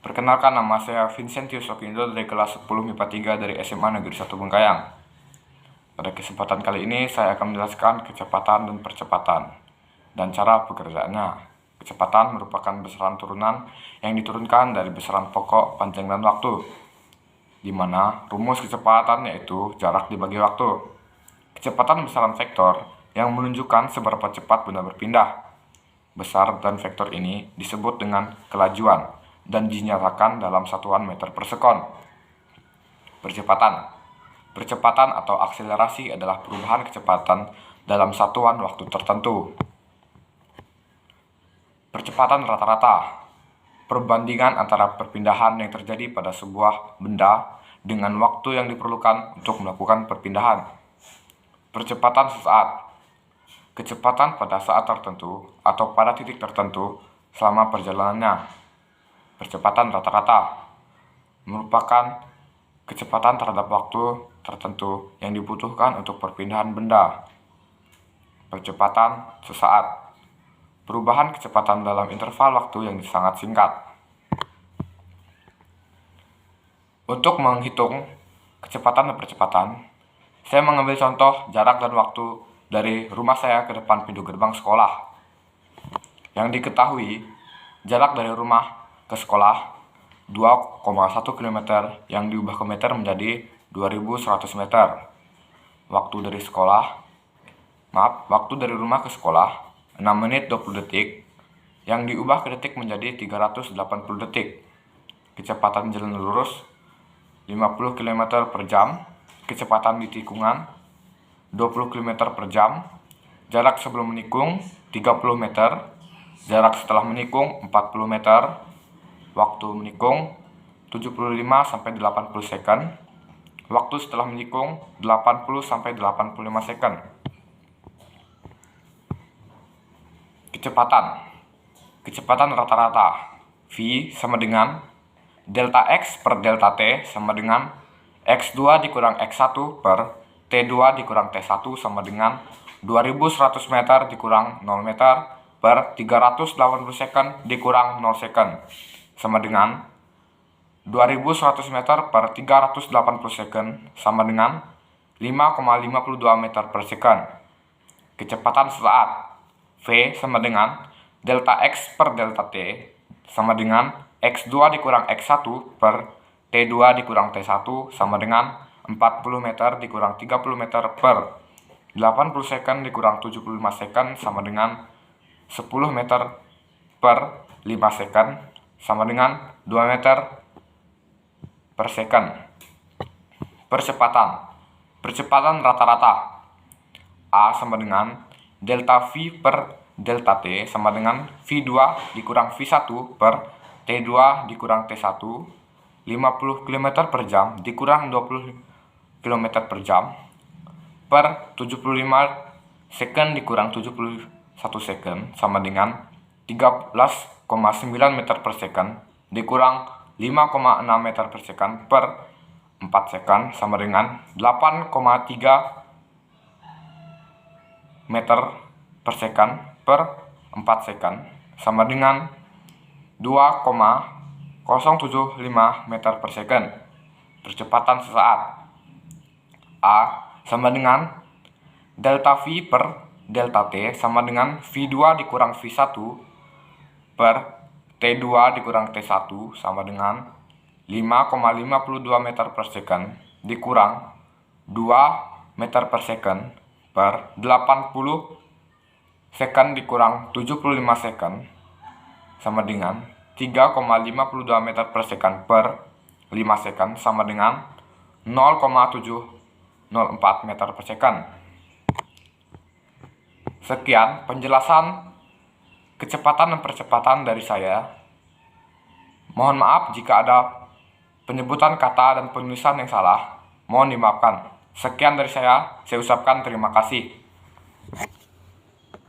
Perkenalkan, nama saya Vincentius Okindo dari kelas 10 MIPA 3 dari SMA Negeri 1 Bengkayang. Pada kesempatan kali ini saya akan menjelaskan kecepatan dan percepatan dan cara pekerjaannya. Kecepatan merupakan besaran turunan yang diturunkan dari besaran pokok, panjang, dan waktu, di mana rumus kecepatan yaitu jarak dibagi waktu. Kecepatan besaran vektor yang menunjukkan seberapa cepat benda berpindah. Besar dan vektor ini disebut dengan kelajuan dan dinyatakan dalam satuan meter per sekon. Percepatan atau akselerasi adalah perubahan kecepatan dalam satuan waktu tertentu. Percepatan rata-rata, perbandingan antara perpindahan yang terjadi pada sebuah benda dengan waktu yang diperlukan untuk melakukan perpindahan. Percepatan sesaat, kecepatan pada saat tertentu atau pada titik tertentu selama perjalanannya. Percepatan rata-rata merupakan kecepatan terhadap waktu tertentu yang dibutuhkan untuk perpindahan benda. Percepatan sesaat, perubahan kecepatan dalam interval waktu yang sangat singkat. Untuk menghitung kecepatan dan percepatan, saya mengambil contoh jarak dan waktu dari rumah saya ke depan pintu gerbang sekolah. Yang diketahui, jarak dari rumah ke sekolah 2,1 km yang diubah ke meter menjadi 2100 meter. Waktu dari rumah ke sekolah 6 menit 20 detik yang diubah ke detik menjadi 380 detik. Kecepatan jalan lurus 50 km per jam. Kecepatan di tikungan 20 km per jam. Jarak sebelum menikung 30 meter. Jarak setelah menikung 40 meter. Waktu menikung 75-80 second. Waktu setelah menikung 80-85 second. Kecepatan rata-rata V sama dengan delta X per delta T sama dengan X2 dikurang X1 per T2 dikurang T1 sama dengan 2100 meter dikurang 0 meter per 380 second dikurang 0 second sama dengan 2100 meter per 380 second sama dengan 5,52 meter per second. Kecepatan sesaat V sama dengan delta X per delta T sama dengan X2 dikurang X1 per T2 dikurang T1 sama dengan 40 meter dikurang 30 meter per 80 second dikurang 75 second sama dengan 10 meter per 5 second sama dengan 2 meter per second. Percepatan rata-rata A sama dengan delta V per delta T sama dengan V2 dikurang V1 per T2 dikurang T1 50 km per jam dikurang 20 km per jam per 75 second dikurang 71 second sama dengan 13,9 meter per second dikurang 5,6 meter per second per 4 second sama dengan 8,3 meter per second per 4 second sama dengan 2,075 meter per second. Percepatan sesaat A sama dengan delta V per delta T sama dengan V2 dikurang V1 per T2 dikurang T1 sama dengan 5,52 meter per second dikurang 2 meter per second per 80 second dikurang 75 second sama dengan 3,52 meter per second per 5 second sama dengan 0,704 meter per second. Sekian penjelasan kecepatan dan percepatan dari saya. Mohon maaf jika ada penyebutan kata dan penulisan yang salah. Mohon dimaafkan. Sekian dari saya ucapkan terima kasih.